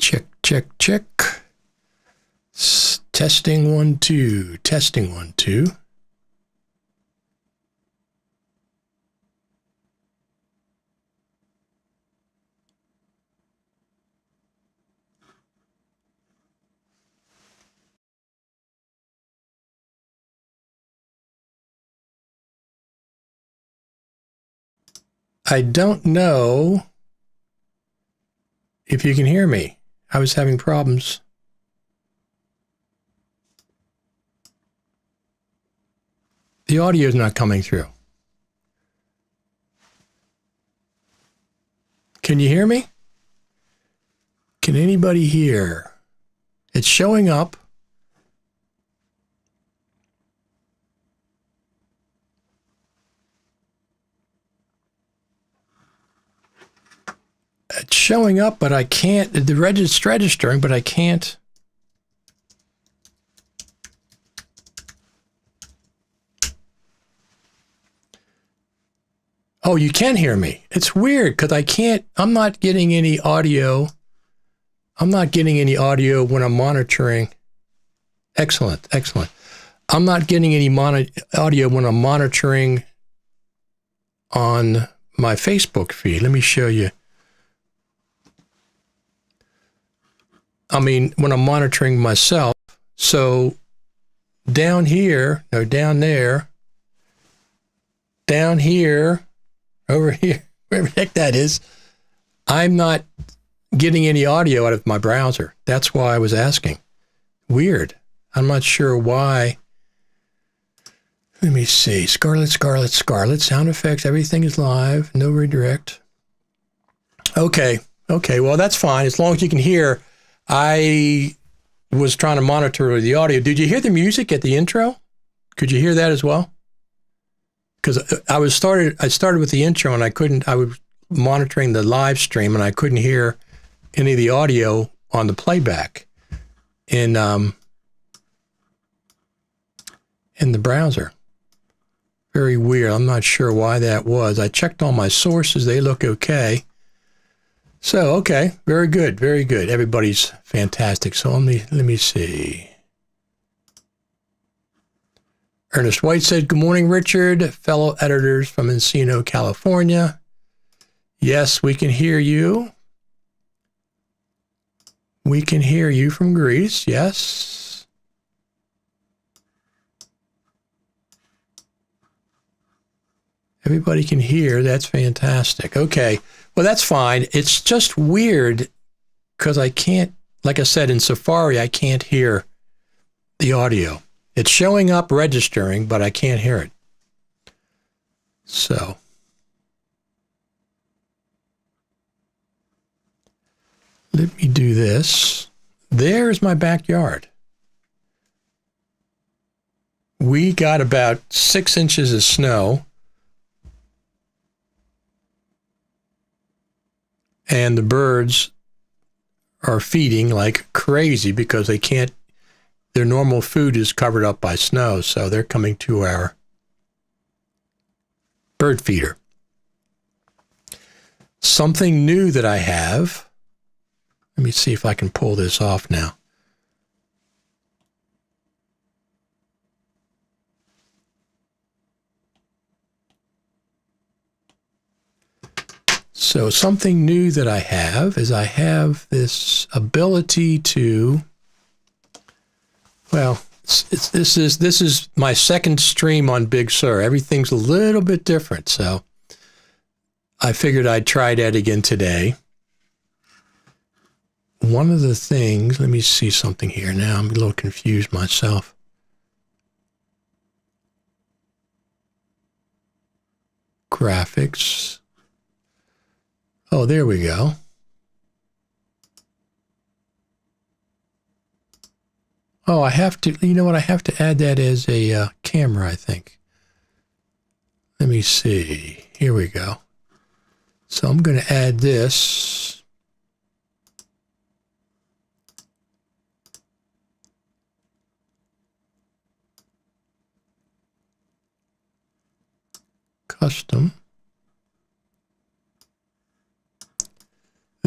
Check, check, check. Testing 1, 2. Testing 1, 2. I don't know if you can hear me. I was having problems. The audio is not coming through. Can you hear me? Can anybody hear? It's showing up. It's showing up, but I can't. The registering, but I can't. Oh, you can hear me. It's weird because I can't. I'm not getting any audio. I'm not getting any audio when I'm monitoring. Excellent, excellent. I'm not getting any audio when I'm monitoring on my Facebook feed. Let me show you. I mean, when I'm monitoring myself. So down here, no, down there, down here, over here, wherever the heck that is, I'm not getting any audio out of my browser. That's why I was asking. Weird. I'm not sure why. Let me see. Scarlet, Scarlet, Scarlet. Sound effects. Everything is live. No redirect. Okay. Okay. Well, that's fine. As long as you can hear. I was trying to monitor the audio. Did you hear the music at the intro? Could you hear that as well? Because I started with the intro and I was monitoring the live stream and I couldn't hear any of the audio on the playback in the browser. Very weird. I'm not sure why that was. I checked all my sources. They look okay. So, okay. Very good. Very good. Everybody's fantastic. So let me see. Ernest White said, good morning, Richard, fellow editors from Encino, California. Yes, we can hear you. We can hear you from Greece. Yes. Everybody can hear. That's fantastic. Okay. Well, that's fine. It's just weird because I can't, like I said, in Safari, I can't hear the audio. It's showing up, registering, but I can't hear it. So. Let me do this. There's my backyard. We got about 6 inches of snow. And the birds are feeding like crazy because they can't, their normal food is covered up by snow. So they're coming to our bird feeder. Something new that I have. Let me see if I can pull this off now. So something new that I have is I have this ability to, well, this is my second stream on Big Sur. Everything's a little bit different, so I figured I'd try that again today. One of the things, let me see something here now. I'm a little confused myself. Graphics. Oh, there we go. Oh, I have to, you know what? I have to add that as a camera, I think. Let me see. Here we go. So I'm going to add this. Custom.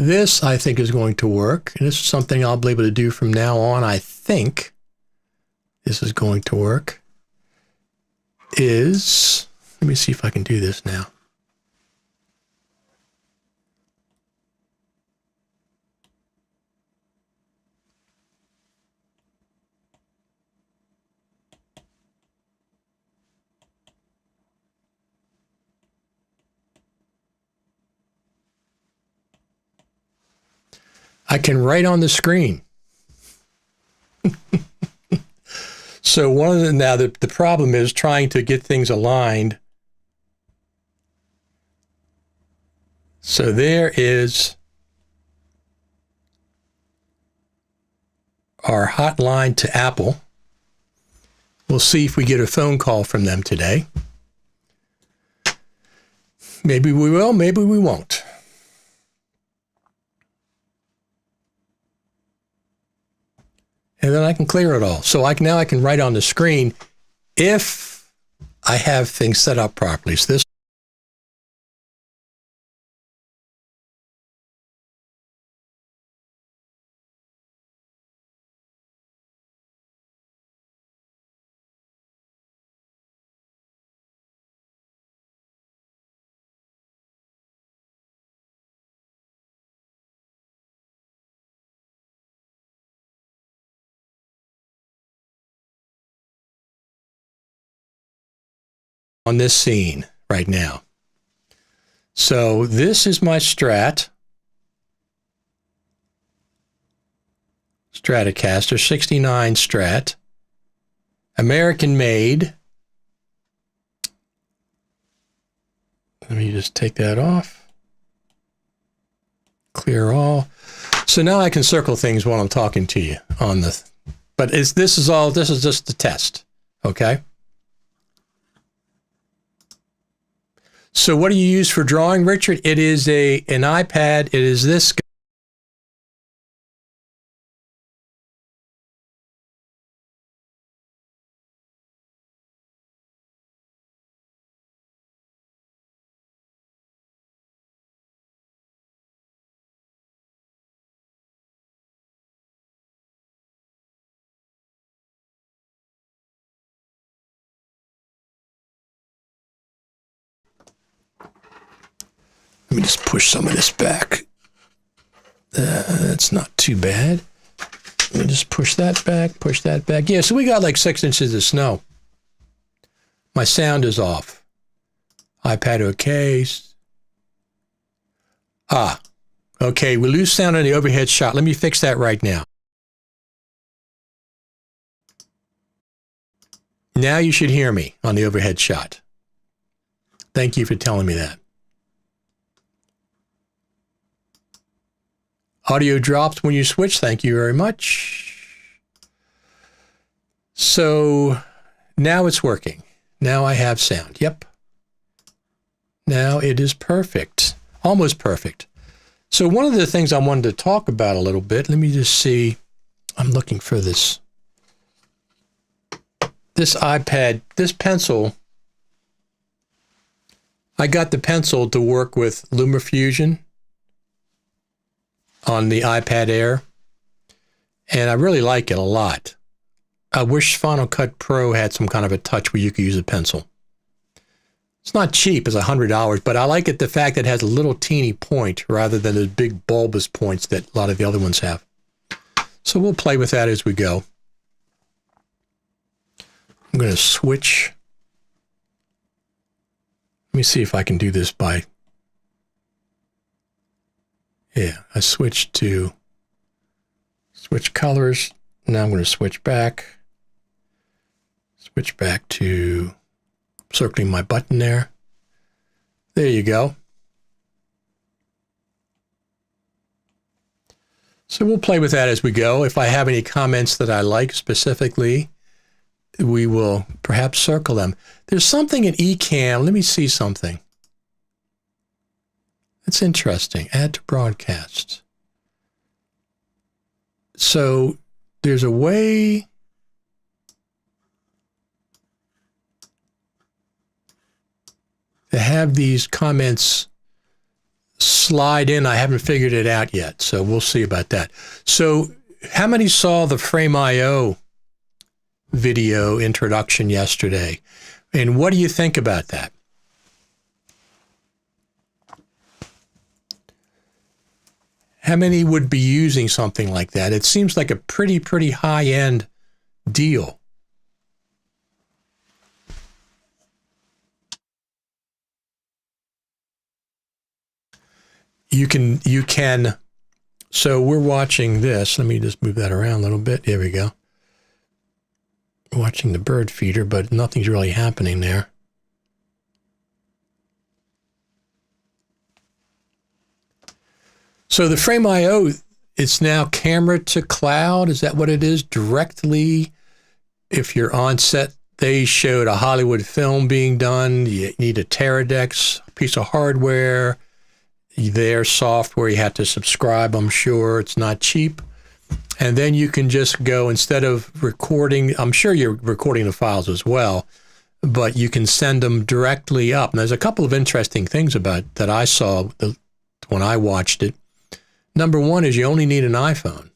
this I think is going to work. And this is something I'll be able to do from now on. I think this is going to work. Let me see if I can do this now. I can write on the screen. So the problem is trying to get things aligned. So there is our hotline to Apple. We'll see if we get a phone call from them today. Maybe we will, maybe we won't. And then I can clear it all. So now I can write on the screen if I have things set up properly. So this on this scene right now. So this is my Stratocaster 69 Strat, American made. Let me just take that off. Clear all. So now I can circle things while I'm talking to you on the, but this is just the test. Okay. So what do you use for drawing, Richard? It is an iPad. It is this. Let me just push some of this back. That's not too bad. Let me just push that back, push that back. Yeah, so we got like 6 inches of snow. My sound is off. iPad okay. Okay, we lose sound on the overhead shot. Let me fix that right now. Now you should hear me on the overhead shot. Thank you for telling me that. Audio drops when you switch. Thank you very much. So now it's working. Now I have sound. Yep. Now it is perfect. Almost perfect. So one of the things I wanted to talk about a little bit, let me just see. I'm looking for this iPad, this pencil. I got the pencil to work with LumaFusion on the iPad Air, and I really like it a lot. I wish Final Cut Pro had some kind of a touch where you could use a pencil. It's not cheap, it's $100, but I like it the fact that it has a little teeny point rather than those big bulbous points that a lot of the other ones have. So we'll play with that as we go. I'm going to switch. Let me see if I can do this by... Yeah, I switched to switch colors. Now I'm going to switch back to circling my button there. There you go. So we'll play with that as we go. If I have any comments that I like specifically, we will perhaps circle them. There's something in Ecamm. Let me see something. That's interesting. Add to broadcast. So there's a way to have these comments slide in. I haven't figured it out yet, so we'll see about that. So how many saw the Frame.io video introduction yesterday? And what do you think about that? How many would be using something like that? It seems like a pretty high-end deal. You can, so we're watching this. Let me just move that around a little bit. There we go. Watching the bird feeder, but nothing's really happening there. So the Frame.io, it's now camera to cloud. Is that what it is? Directly, if you're on set, they showed a Hollywood film being done. You need a Teradex piece of hardware. Their software, you have to subscribe, I'm sure. It's not cheap. And then you can just go, instead of recording, I'm sure you're recording the files as well, but you can send them directly up. And there's a couple of interesting things about that I saw when I watched it. Number one is you only need an iPhone.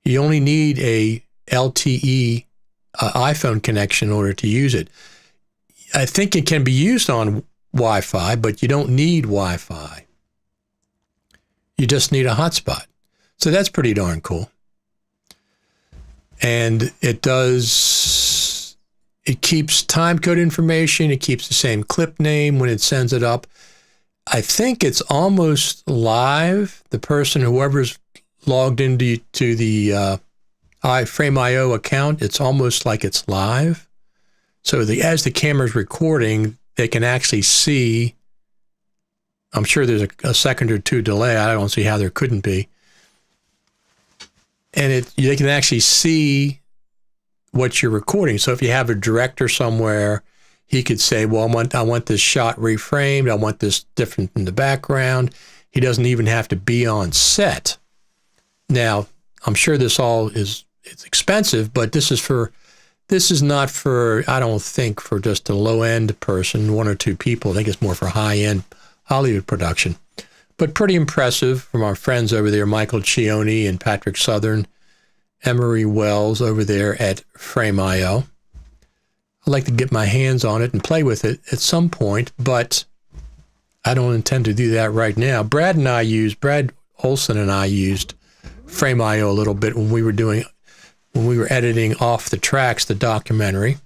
You only need a LTE iPhone connection in order to use it. I think it can be used on Wi-Fi, but you don't need Wi-Fi. You just need a hotspot. So that's pretty darn cool. And it keeps time code information. It keeps the same clip name when it sends it up. I think it's almost live. The person, whoever's logged into the Frame.io account, it's almost like it's live. So as the camera's recording, they can actually see. I'm sure there's a second or two delay. I don't see how there couldn't be. And they can actually see what you're recording. So if you have a director somewhere, he could say, well, I want this shot reframed. I want this different in the background. He doesn't even have to be on set. Now, I'm sure it's expensive, but this is not for, I don't think, for just a low-end person, one or two people. I think it's more for high-end Hollywood production. But pretty impressive from our friends over there, Michael Cioni and Patrick Southern, Emery Wells over there at Frame.io. I'd like to get my hands on it and play with it at some point, but I don't intend to do that right now. Brad Olson and I used Frame.io a little bit when we were editing Off the Tracks, the documentary.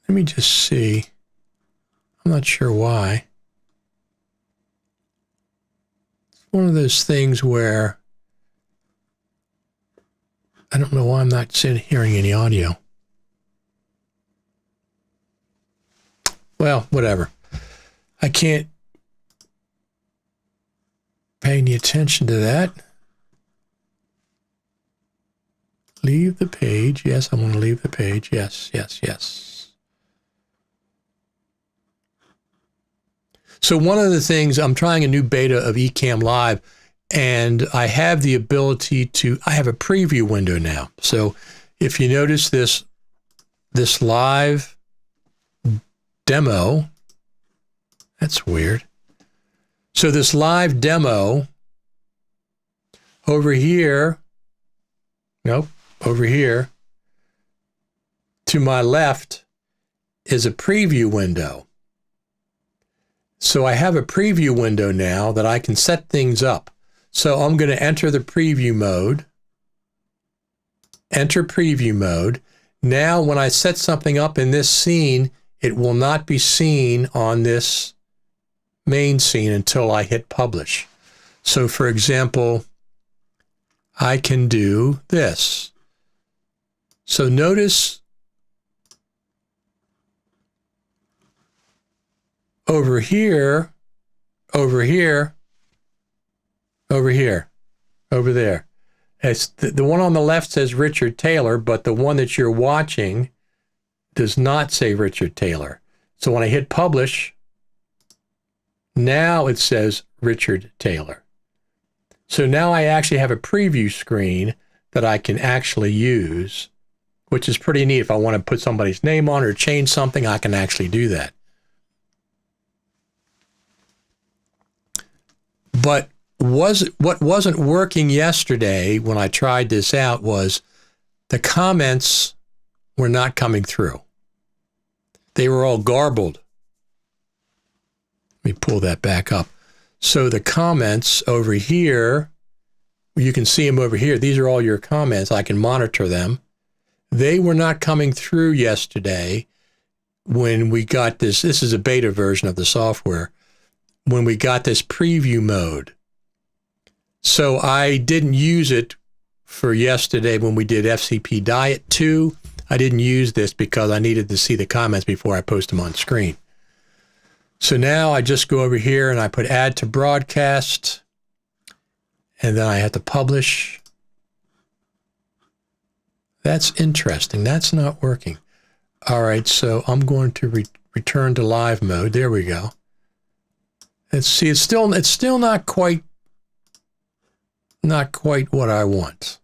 Let me just see. I'm not sure why. It's one of those things where I don't know why I'm not hearing any audio. Well, whatever. I can't pay any attention to that. Leave the page. Yes, I want to leave the page. Yes. So one of the things, I'm trying a new beta of Ecamm Live, and I have the ability I have a preview window now. So if you notice this live demo, that's weird. So this live demo over here, over here to my left is a preview window. So I have a preview window now that I can set things up. So I'm going to enter the preview mode, enter preview mode. Now when I set something up in this scene, it will not be seen on this main scene until I hit publish. So for example, I can do this. So notice over here, over there. It's the one on the left says Richard Taylor, but the one that you're watching does not say Richard Taylor. So when I hit publish, now it says Richard Taylor. So now I actually have a preview screen that I can actually use which is pretty neat. If I want to put somebody's name on or change something, I can actually do that. But what wasn't working yesterday when I tried this out was the comments were not coming through. They were all garbled. Let me pull that back up. So the comments over here, you can see them over here. These are all your comments. I can monitor them. They were not coming through yesterday when we got this. This is a beta version of the software. When we got this preview mode. So I didn't use it for yesterday when we did FCP Diet 2. I didn't use this because I needed to see the comments before I post them on screen. So now I just go over here and I put add to broadcast, and then I have to publish. That's interesting. That's not working. All right, so I'm going to return to live mode. There we go. Let's see. It's still not quite what I want.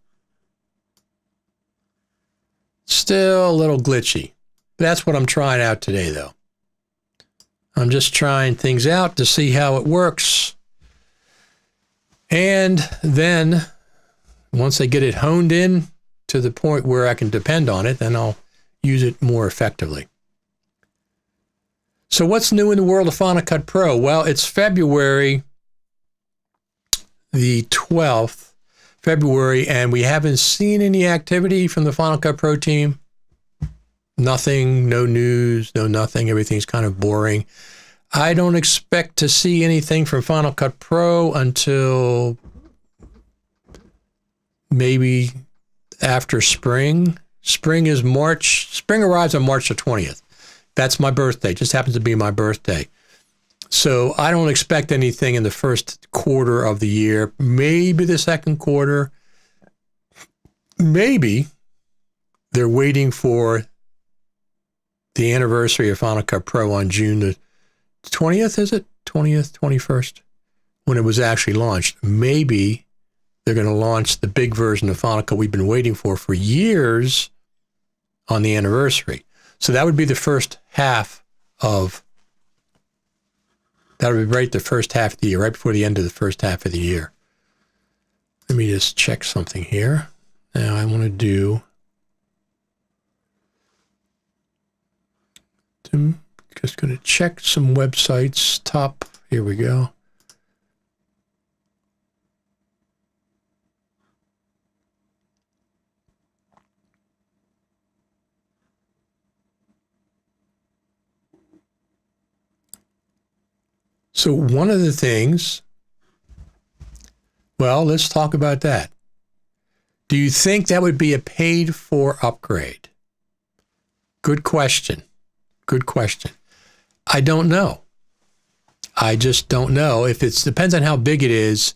Still a little glitchy. That's what I'm trying out today, though. I'm just trying things out to see how it works. And then once I get it honed in to the point where I can depend on it, then I'll use it more effectively. So what's new in the world of Final Cut Pro? Well, it's February the 12th, and we haven't seen any activity from the Final Cut Pro team. Nothing, no news, no nothing. Everything's kind of boring. I don't expect to see anything from Final Cut Pro until maybe after spring. Spring is March. Spring arrives on March the 20th. That's my birthday. Just happens to be my birthday. So I don't expect anything in the first quarter of the year. Maybe the second quarter. Maybe they're waiting for the anniversary of Final Cut Pro on June the 20th, is it? 20th, 21st? When it was actually launched. Maybe they're going to launch the big version of Final Cut we've been waiting for years on the anniversary. So that would be the first half of, that would be right the first half of the year, right before the end of the first half of the year. Let me just check something here. Now I want to do, I'm just going to check some websites. Top, here we go. So one of the things, well, let's talk about that. Do you think that would be a paid-for upgrade? Good question. Good question. I don't know. I just don't know. If it depends on how big it is.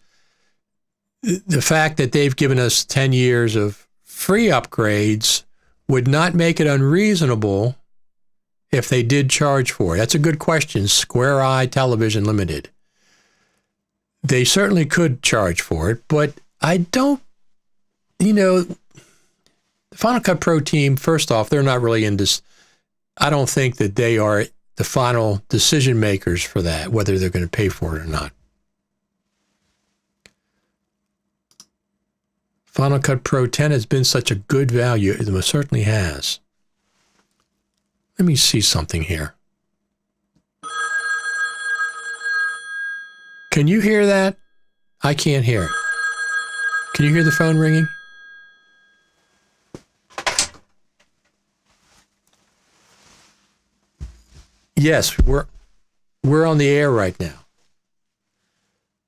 The fact that they've given us 10 years of free upgrades would not make it unreasonable if they did charge for it. That's a good question. Square Eye Television Limited. They certainly could charge for it, but I don't, the Final Cut Pro team, first off, they're not really in this. I don't think that they are the final decision makers for that, whether they're going to pay for it or not. Final Cut Pro 10 has been such a good value. It most certainly has. Let me see something here. Can you hear that? I can't hear it. Can you hear the phone ringing? Yes, we're on the air right now.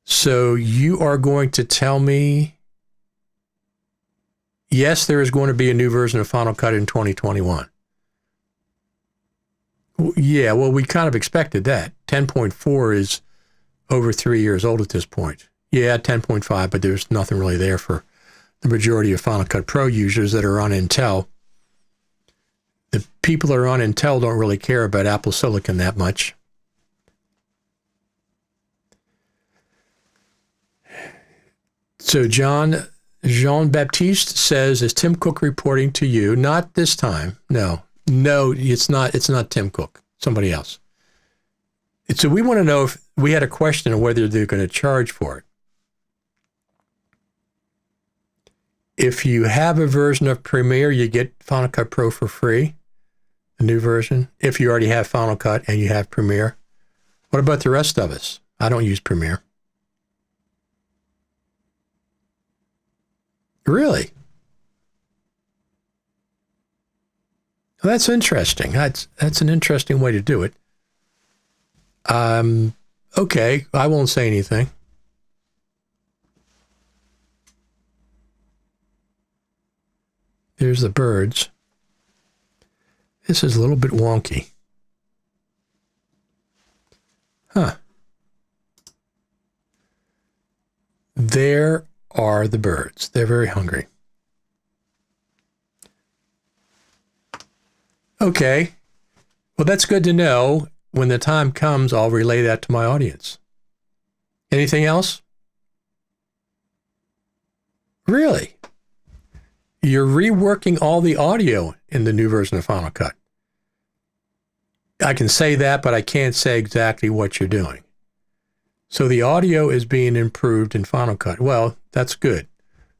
So you are going to tell me, yes, there is going to be a new version of Final Cut in 2021. Yeah, well, we kind of expected that. 10.4 is over 3 years old at this point. Yeah, 10.5, but there's nothing really there for the majority of Final Cut Pro users that are on Intel. The people that are on Intel don't really care about Apple Silicon that much. So, John, Jean-Baptiste says, is Tim Cook reporting to you? Not this time. No, it's not. It's not Tim Cook. Somebody else. So we want to know if we had a question of whether they're going to charge for it. If you have a version of Premiere, you get Final Cut Pro for free, the new version. If you already have Final Cut and you have Premiere. What about the rest of us? I don't use Premiere. Really? Well, that's interesting. That's an interesting way to do it. Okay, I won't say anything. There's the birds. This is a little bit wonky. Huh. There are the birds. They're very hungry. Okay. Well, that's good to know. When the time comes, I'll relay that to my audience. Anything else? Really? You're reworking all the audio in the new version of Final Cut. I can say that, but I can't say exactly what you're doing. So the audio is being improved in Final Cut. Well, that's good,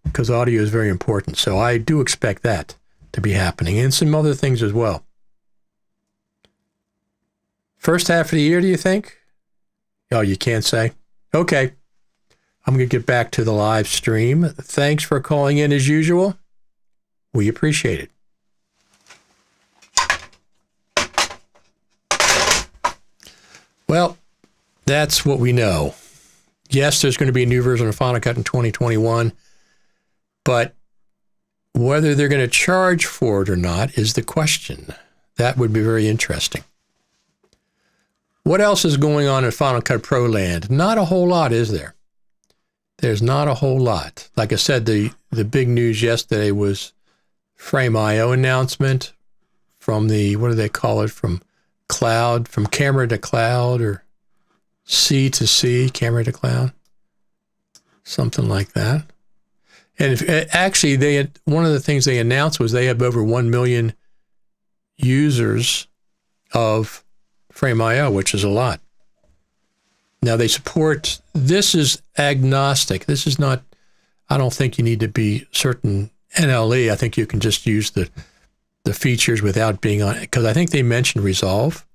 because audio is very important. So I do expect that to be happening, and some other things as well. First half of the year, do you think? Oh, you can't say? Okay. I'm going to get back to the live stream. Thanks for calling in as usual. We appreciate it. Well, that's what we know. Yes, there's going to be a new version of Final Cut in 2021, but whether they're going to charge for it or not is the question. That would be very interesting. What else is going on in Final Cut Pro land? Not a whole lot, is there? There's not a whole lot. Like I said, the big news yesterday was Frame.io announcement from the, what do they call it, from cloud, from camera to cloud, or C to C, camera to cloud, something like that. And actually, one of the things they announced was they have over 1 million users of Frame.io, which is a lot. Now they support, this is agnostic. This is not, I don't think you need to be certain NLE. I think you can just use the features without being on it, because I think they mentioned Resolve.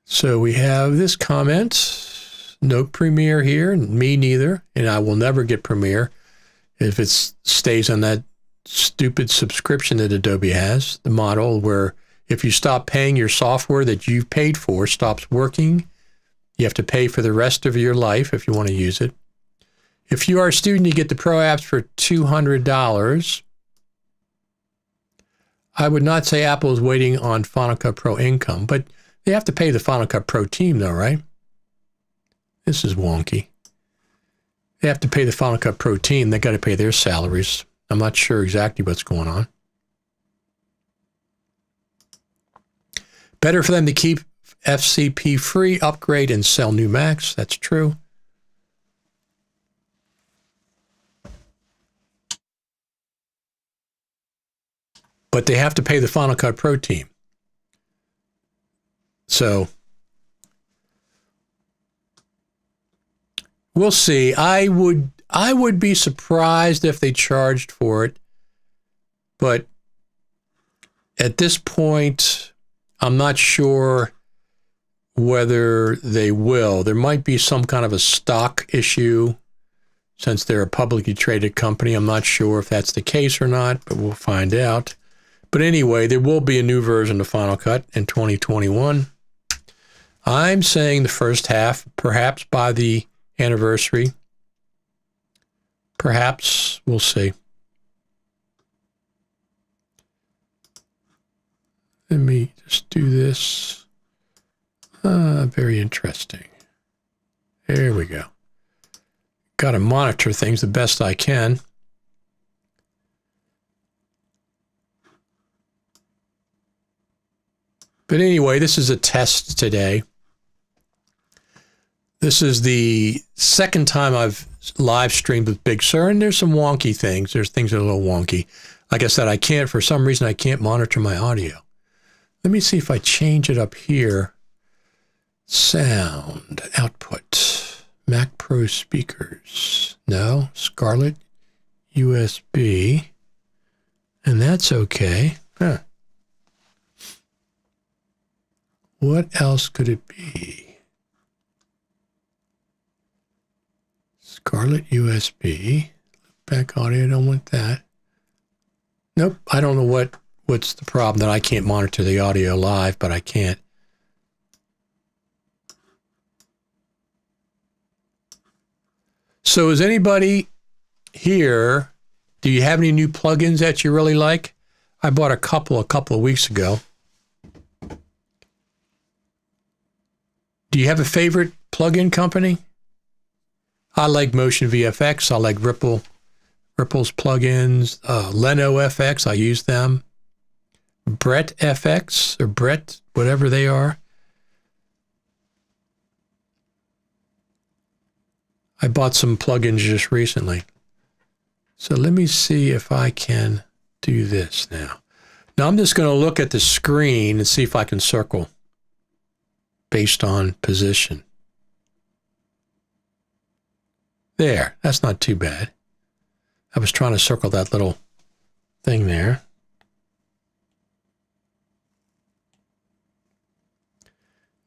So we have this comment, no Premiere here, me neither, and I will never get Premiere if it stays on that stupid subscription that Adobe has, the model where if you stop paying, your software that you've paid for stops working. You have to pay for the rest of your life if you want to use it. If you are a student, you get the Pro apps for $200. I would not say Apple is waiting on Final Cut Pro income, but they have to pay the Final Cut Pro team though, right? This is wonky. They have to pay the Final Cut Pro team. They got to pay their salaries. I'm not sure exactly what's going on. Better for them to keep FCP free, upgrade, and sell new Macs. That's true. But they have to pay the Final Cut Pro team. So we'll see. I would be surprised if they charged for it, but at this point, I'm not sure whether they will. There might be some kind of a stock issue since they're a publicly traded company. I'm not sure if that's the case or not, but we'll find out. But anyway, there will be a new version of Final Cut in 2021. I'm saying the first half, perhaps by the anniversary. Perhaps, we'll see. Let me just do this. Very interesting. There we go. Got to monitor things the best I can. But anyway, this is a test today. This is the second time I've live streamed with Big Sur, and there's some wonky things. There's things that are a little wonky. Like I said, for some reason, I can't monitor my audio. Let me see if I change it up here. Sound, output, Mac Pro speakers. No, Scarlett, USB. And that's okay. Huh. What else could it be? Scarlett USB. Back audio, don't want that. Nope, I don't know what's the problem that I can't monitor the audio live, but I can't. So is anybody here, do you have any new plugins that you really like? I bought a couple of weeks ago. Do you have a favorite plugin company? I like Motion VFX. I like Ripple's plugins. Leno FX, I use them. Brett FX or Brett, whatever they are. I bought some plugins just recently. So let me see if I can do this now. Now I'm just going to look at the screen and see if I can circle based on position. There, that's not too bad. I was trying to circle that little thing there.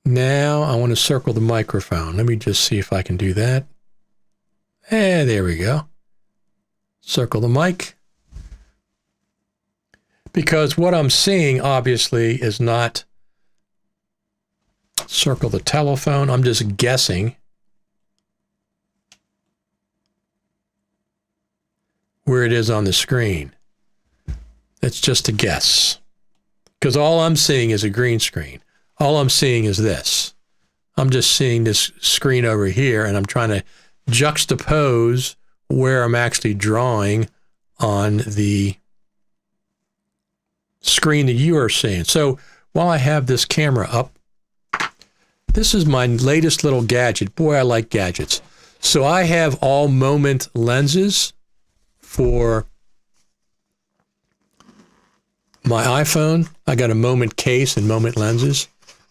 Now I want to circle the microphone. Let me just see if I can do that. There we go. Circle the mic. Because what I'm seeing, obviously, is not circle the telephone. I'm just guessing where it is on the screen. It's just a guess. Because all I'm seeing is a green screen. All I'm seeing is this. I'm just seeing this screen over here, and I'm trying to juxtapose where I'm actually drawing on the screen that you are seeing. So while I have this camera up, this is my latest little gadget. Boy, I like gadgets. So I have all moment lenses for my iPhone. I got a moment case and moment lenses.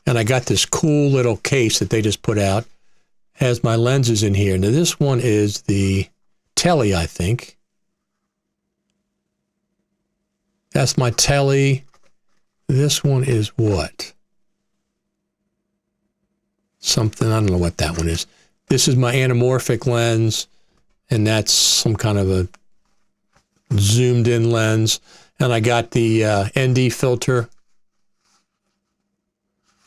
And I got this cool little case that they just put out. Has my lenses in here. Now this one is the Tele, I think. That's my Tele. This one is what? Something, I don't know what that one is. This is my anamorphic lens, and that's some kind of a zoomed in lens. And I got the ND filter,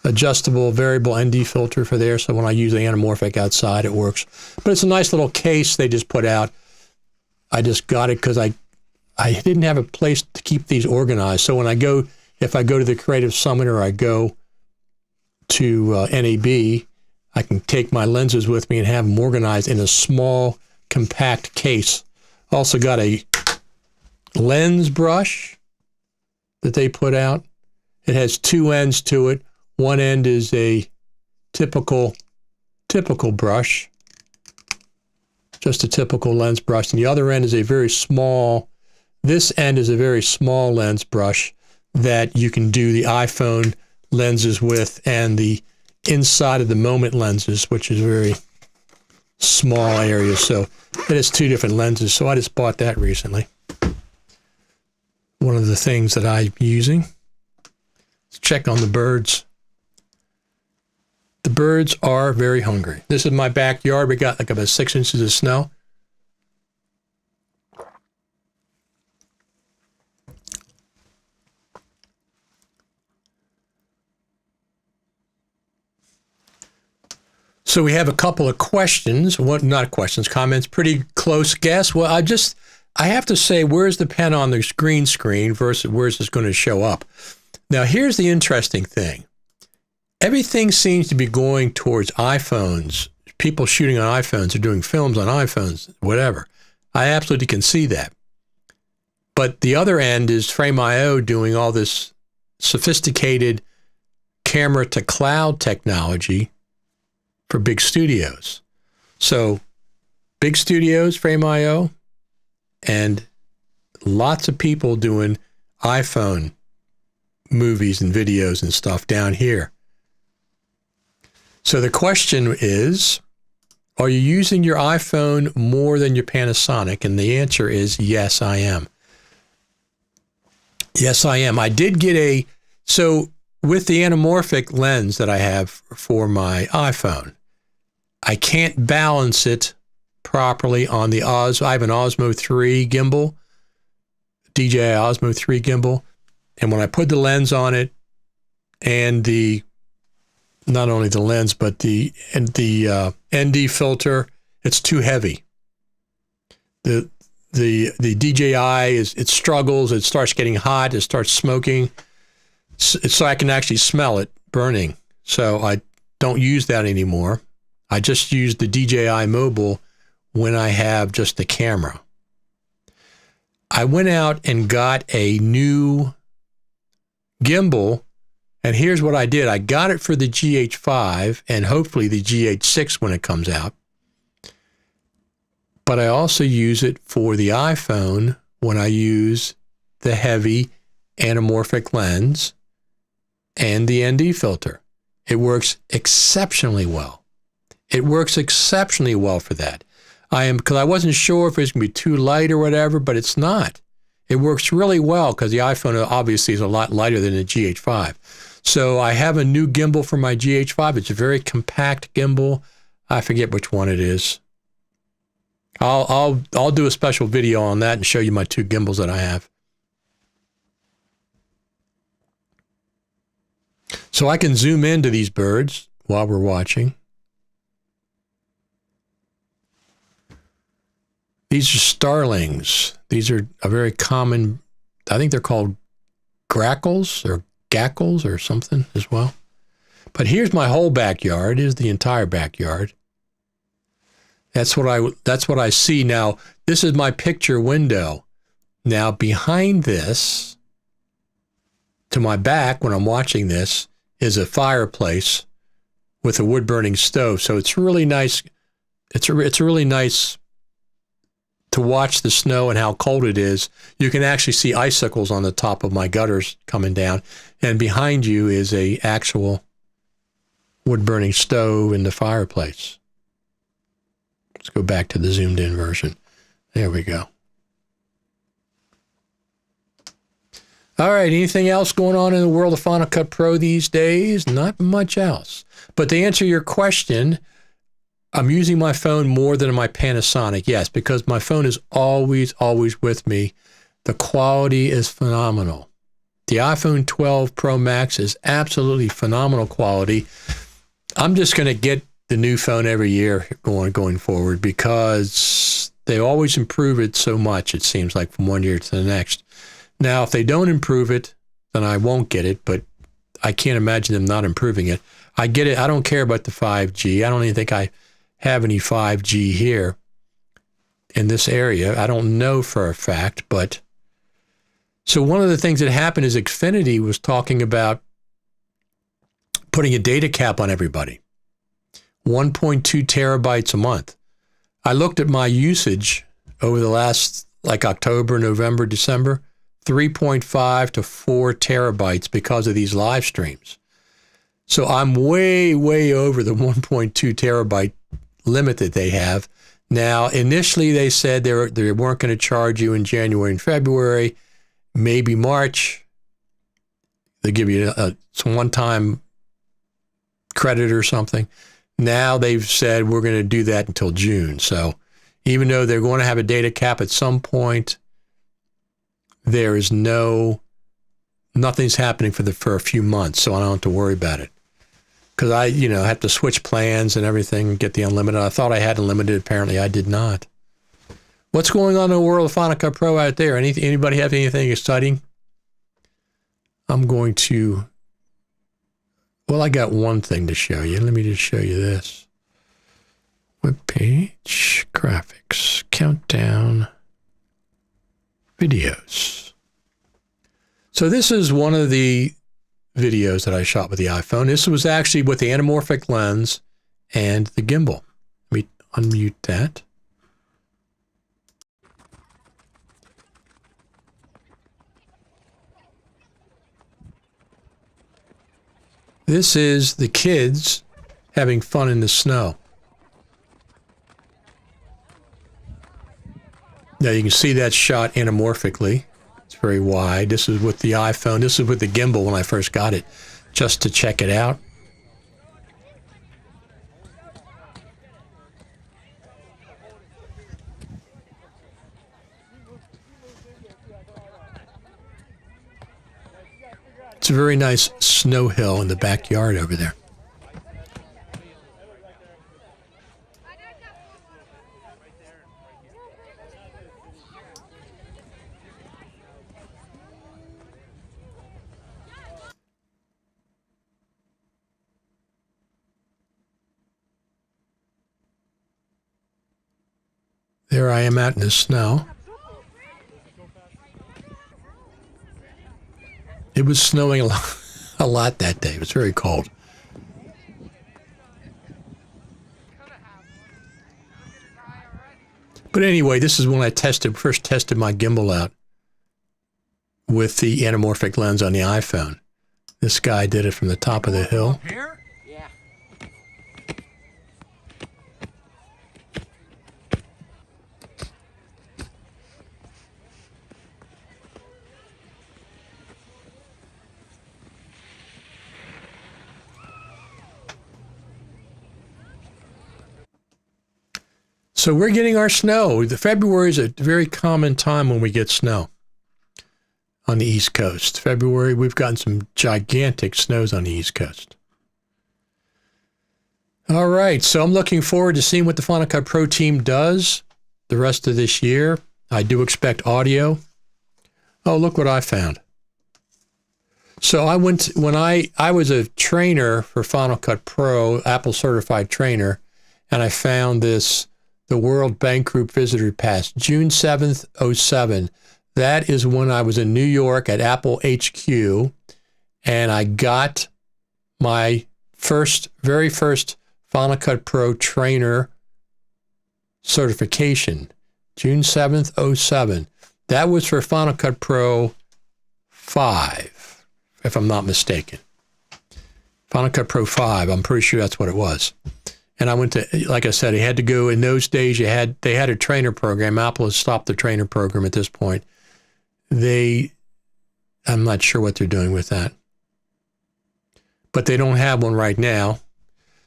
adjustable variable ND filter for there. So when I use the anamorphic outside, it works. But it's a nice little case they just put out. I just got it because I didn't have a place to keep these organized. So when if I go to the Creative Summit or I go to NAB, I can take my lenses with me and have them organized in a small, compact case. Also got a lens brush that they put out. It has two ends to it. One end is a typical brush, just a typical lens brush, and the other end is a very small, this end is a very small lens brush that you can do the iPhone lenses with and the inside of the moment lenses, which is a very small area. So it has two different lenses. So I just bought that recently. One of the things that I'm using. Let's check on the birds. The birds are very hungry. This is my backyard. We got like about 6 inches of snow. So we have a couple of questions. What, not questions, comments. Pretty close guess. Well, I have to say, where's the pen on the green screen versus where's this going to show up? Now, here's the interesting thing. Everything seems to be going towards iPhones, people shooting on iPhones or doing films on iPhones, whatever. I absolutely can see that. But the other end is Frame.io doing all this sophisticated camera to cloud technology for big studios. So big studios, Frame.io, and lots of people doing iPhone movies and videos and stuff down here. So the question is, are you using your iPhone more than your Panasonic? And the answer is yes, I am. Yes, I am. I did get so with the anamorphic lens that I have for my iPhone, I can't balance it properly on the I have an Osmo 3 gimbal, DJI Osmo 3 gimbal. And when I put the lens on it and not only the lens, but the ND filter, it's too heavy. The DJI it struggles. It starts getting hot. It starts smoking. So I can actually smell it burning. So I don't use that anymore. I just use the DJI Mobile when I have just the camera. I went out and got a new gimbal, and here's what I did. I got it for the GH5 and hopefully the GH6 when it comes out. But I also use it for the iPhone when I use the heavy anamorphic lens and the ND filter. It works exceptionally well. It works exceptionally well for that. Because I wasn't sure if it was going to be too light or whatever, but it's not. It works really well because the iPhone obviously is a lot lighter than the GH5. So I have a new gimbal for my GH5. It's a very compact gimbal. I forget which one it is. I'll do a special video on that and show you my two gimbals that I have. So I can zoom into these birds while we're watching. These are starlings. These are a very common, I think they're called grackles or gackles or something as well. But here's my whole backyard. Here's the entire backyard. That's what I see now. This is my picture window. Now behind this, to my back when I'm watching this, is a fireplace with a wood-burning stove. So it's really nice. It's really nice to watch the snow and how cold it is. You can actually see icicles on the top of my gutters coming down. And behind you is a actual wood-burning stove in the fireplace. Let's go back to the zoomed-in version. There we go. All right, anything else going on in the world of Final Cut Pro these days? Not much else. But to answer your question, I'm using my phone more than my Panasonic. Yes, because my phone is always, always with me. The quality is phenomenal. The iPhone 12 Pro Max is absolutely phenomenal quality. I'm just going to get the new phone every year going forward because they always improve it so much, it seems like, from one year to the next. Now, if they don't improve it, then I won't get it, but I can't imagine them not improving it. I get it. I don't care about the 5G. I don't even think I have any 5G here in this area. I don't know for a fact, but so one of the things that happened is Xfinity was talking about putting a data cap on everybody, 1.2 terabytes a month. I looked at my usage over the last, like October, November, December, 3.5 to 4 terabytes because of these live streams. So I'm way, way over the 1.2 terabyte limit that they have. Now, initially they said they weren't going to charge you in January and February, maybe March. They give you some one-time credit or something. Now they've said we're going to do that until June. So even though they're going to have a data cap at some point, there is nothing's happening for a few months, so I don't have to worry about it. Because I, have to switch plans and everything and get the unlimited. I thought I had unlimited. Apparently, I did not. What's going on in the world of Final Cut Pro out there? Anybody have anything exciting? I'm going to. Well, I got one thing to show you. Let me just show you this. Web page, graphics, countdown, videos. So this is one of the videos that I shot with the iPhone. This was actually with the anamorphic lens and the gimbal. Let me unmute that. This is the kids having fun in the snow. Now you can see that shot anamorphically. It's very wide. This is with the iPhone. This is with the gimbal when I first got it, just to check it out. It's a very nice snow hill in the backyard over there. There I am out in the snow. It was snowing a lot that day. It was very cold. But anyway, this is when I first tested my gimbal out with the anamorphic lens on the iPhone. This guy did it from the top of the hill. Here? Yeah. So we're getting our snow. The February is a very common time when we get snow on the East Coast. February, we've gotten some gigantic snows on the East Coast. All right, so I'm looking forward to seeing what the Final Cut Pro team does the rest of this year. I do expect audio. Oh, look what I found. So when I was a trainer for Final Cut Pro, Apple certified trainer, and I found this, the World Bank Group Visitor Pass, June 7th, 07. That is when I was in New York at Apple HQ, and I got my very first Final Cut Pro trainer certification, June 7th, 07. That was for Final Cut Pro 5, if I'm not mistaken. Final Cut Pro 5, I'm pretty sure that's what it was. And I went to, like I said, I had to go, in those days, they had a trainer program. Apple has stopped the trainer program at this point. I'm not sure what they're doing with that. But they don't have one right now.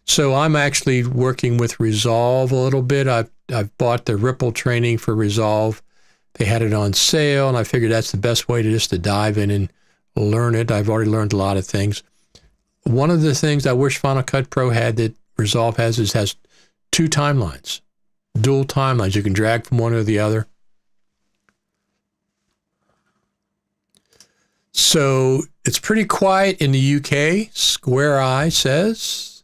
So I'm actually working with Resolve a little bit. I've bought the Ripple training for Resolve. They had it on sale, and I figured that's the best way to dive in and learn it. I've already learned a lot of things. One of the things I wish Final Cut Pro had that Resolve has two timelines, dual timelines. You can drag from one or the other. So it's pretty quiet in the UK. Square Eye says,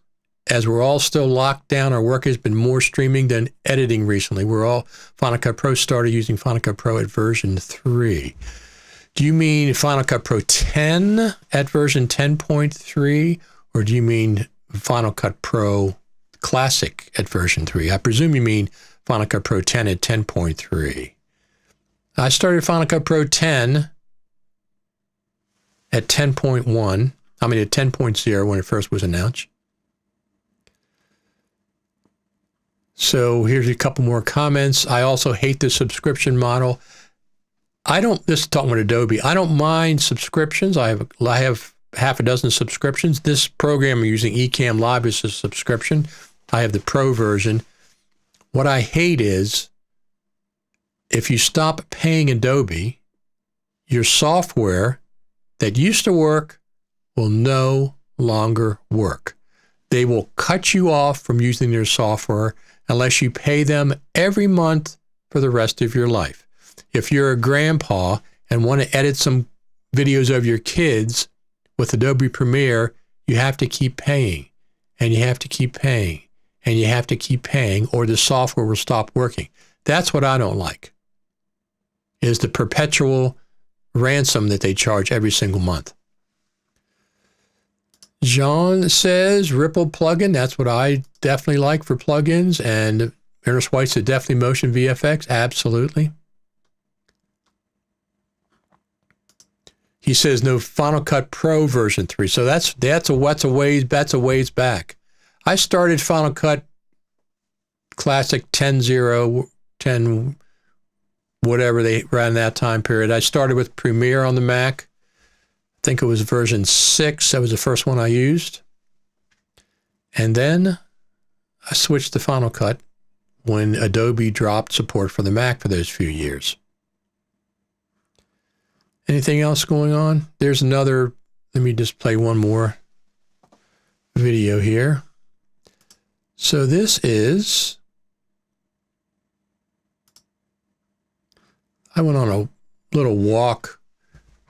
as we're all still locked down, our work has been more streaming than editing recently. Final Cut Pro started using Final Cut Pro at version 3. Do you mean Final Cut Pro 10 at version 10.3, or do you mean Final Cut Pro Classic at version 3? I presume you mean Final Cut Pro 10 at 10.3. I started Final Cut Pro 10 at 10.1. I mean at 10.0 when it first was announced. So here's a couple more comments. I also hate the subscription model. This is talking with Adobe. I don't mind subscriptions. I have half a dozen subscriptions. This program I'm using, Ecamm Live, is a subscription. I have the Pro version. What I hate is if you stop paying Adobe, your software that used to work will no longer work. They will cut you off from using their software unless you pay them every month for the rest of your life. If you're a grandpa and want to edit some videos of your kids with Adobe Premiere, you have to keep paying, and you have to keep paying, and you have to keep paying, or the software will stop working. That's what I don't like, is the perpetual ransom that they charge every single month. John says Ripple plugin. That's what I definitely like for plugins. And Ernest White said definitely Motion VFX. Absolutely. He says no Final Cut Pro version 3. So that's a ways back. I started Final Cut Classic 10.0, 10 whatever they ran that time period. I started with Premiere on the Mac. I think it was version 6. That was the first one I used. And then I switched to Final Cut when Adobe dropped support for the Mac for those few years. Anything else going on? There's another, let me just play one more video here. So this is, I went on a little walk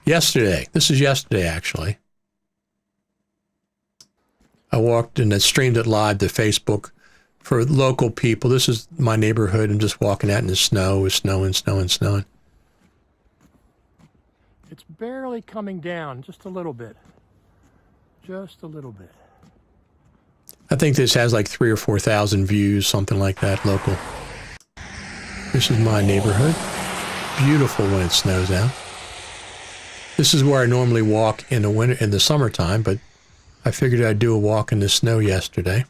yesterday. This is yesterday, actually. I walked and I streamed it live to Facebook for local people. This is my neighborhood. I'm just walking out in the snow. It's snowing. It's barely coming down, just a little bit. Just a little bit. I think this has like 3,000 or 4,000 views, something like that, local. This is my neighborhood. Beautiful when it snows out. This is where I normally walk in the winter, in the summertime, but I figured I'd do a walk in the snow yesterday.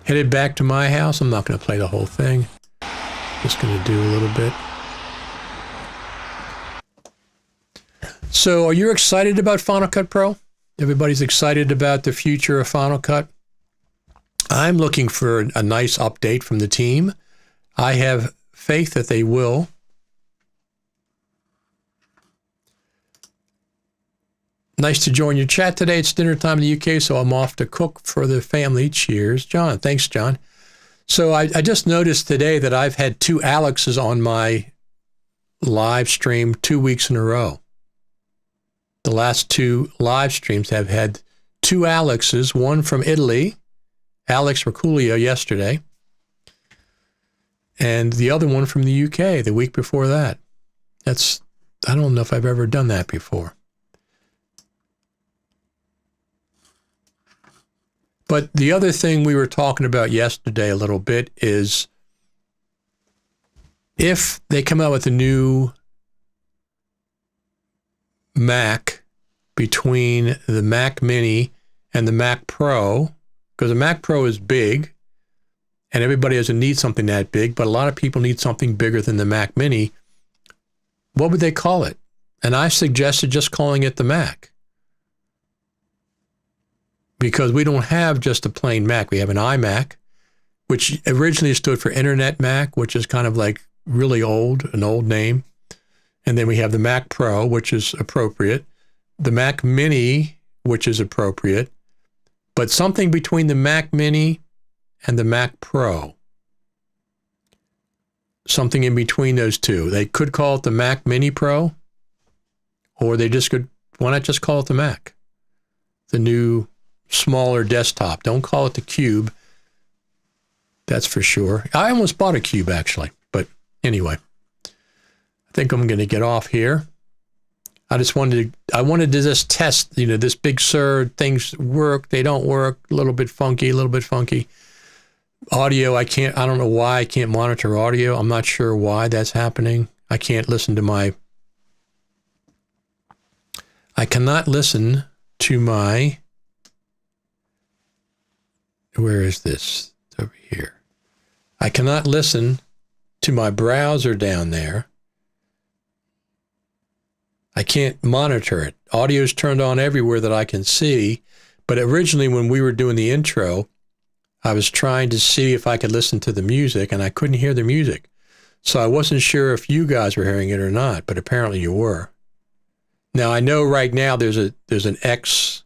Headed back to my house. I'm not going to play the whole thing. Just going to do a little bit. So are you excited about Final Cut Pro? Everybody's excited about the future of Final Cut. I'm looking for a nice update from the team. I have faith that they will. Nice to join your chat today. It's dinner time in the UK, so I'm off to cook for the family. Cheers, John. Thanks, John. So I just noticed today that I've had 2 Alexes on my live stream 2 weeks in a row. The last 2 live streams have had 2 Alexes, one from Italy, Alex Merculio yesterday, and the other one from the UK the week before that. I don't know if I've ever done that before. But the other thing we were talking about yesterday a little bit is if they come out with a new Mac between the Mac Mini and the Mac Pro, because the Mac Pro is big and everybody doesn't need something that big, but a lot of people need something bigger than the Mac Mini, what would they call it? And I suggested just calling it the Mac. Because we don't have just a plain Mac. We have an iMac, which originally stood for Internet Mac, which is kind of like really old, an old name. And then we have the Mac Pro, which is appropriate. The Mac Mini, which is appropriate. But something between the Mac Mini and the Mac Pro. Something in between those two. They could call it the Mac Mini Pro, or they just could, why not just call it the Mac? The new smaller desktop. Don't call it the Cube. That's for sure. I almost bought a Cube actually, but anyway, I think I'm going to get off here. I wanted to just test, this Big Sur, things work, they don't work, a little bit funky. Audio, I don't know why I can't monitor audio. I'm not sure why that's happening. I cannot listen to my where is this? It's over here. I cannot listen to my browser down there. I can't monitor it. Audio is turned on everywhere that I can see, but originally when we were doing the intro, I was trying to see if I could listen to the music, and I couldn't hear the music. So I wasn't sure if you guys were hearing it or not, but apparently you were. Now I know right now there's an X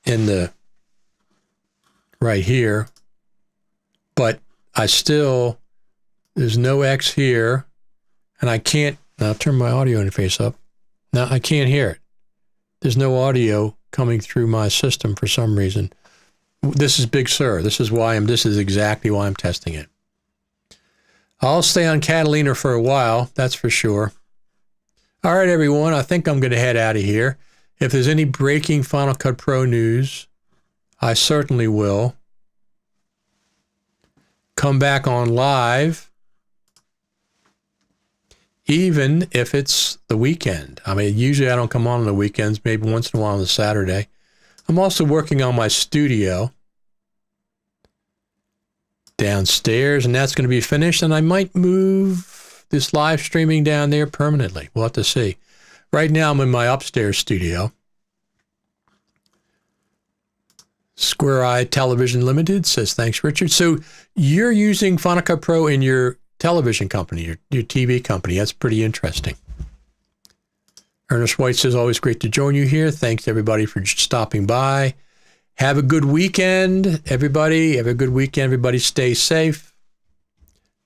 in the right here, but there's no X here, and I can't, now I'll turn my audio interface up. Now I can't hear it. There's no audio coming through my system for some reason. This is Big Sur. This is exactly why I'm testing it. I'll stay on Catalina for a while, that's for sure. All right, everyone, I think I'm going to head out of here. If there's any breaking Final Cut Pro news, I certainly will come back on live, even if it's the weekend. I mean, usually I don't come on the weekends, maybe once in a while on the Saturday. I'm also working on my studio downstairs, and that's going to be finished, and I might move this live streaming down there permanently. We'll have to see. Right now, I'm in my upstairs studio. Square Eye Television Limited says, thanks, Richard. So you're using Final Cut Pro in your television company, your TV company. That's pretty interesting. Ernest White says, always great to join you here. Thanks, everybody, for stopping by. Have a good weekend, everybody. Have a good weekend. Everybody stay safe.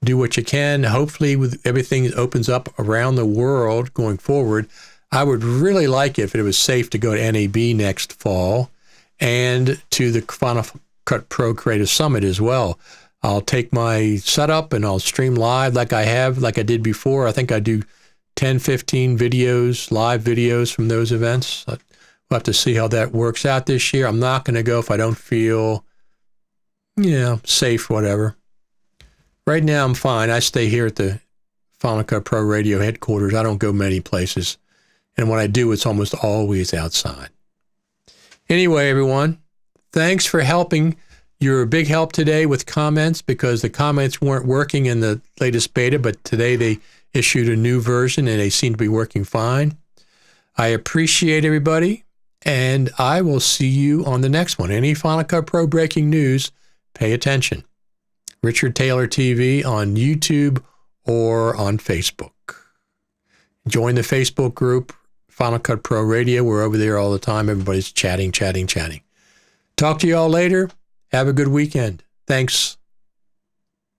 Do what you can. Hopefully, with everything that opens up around the world going forward, I would really like it if it was safe to go to NAB next fall and to the Final Cut Pro Creative Summit as well. I'll take my setup and I'll stream live like I did before. I think I do 10, 15 videos, live videos from those events. We'll have to see how that works out this year. I'm not going to go if I don't feel, safe, whatever. Right now, I'm fine. I stay here at the Final Cut Pro Radio headquarters. I don't go many places. And when I do, it's almost always outside. Anyway, everyone, thanks for helping. You're a big help today with comments because the comments weren't working in the latest beta, but today they issued a new version and they seem to be working fine. I appreciate everybody. And I will see you on the next one. Any Final Cut Pro breaking news, pay attention. Richard Taylor TV on YouTube or on Facebook. Join the Facebook group, Final Cut Pro Radio. We're over there all the time. Everybody's chatting. Talk to you all later. Have a good weekend. Thanks.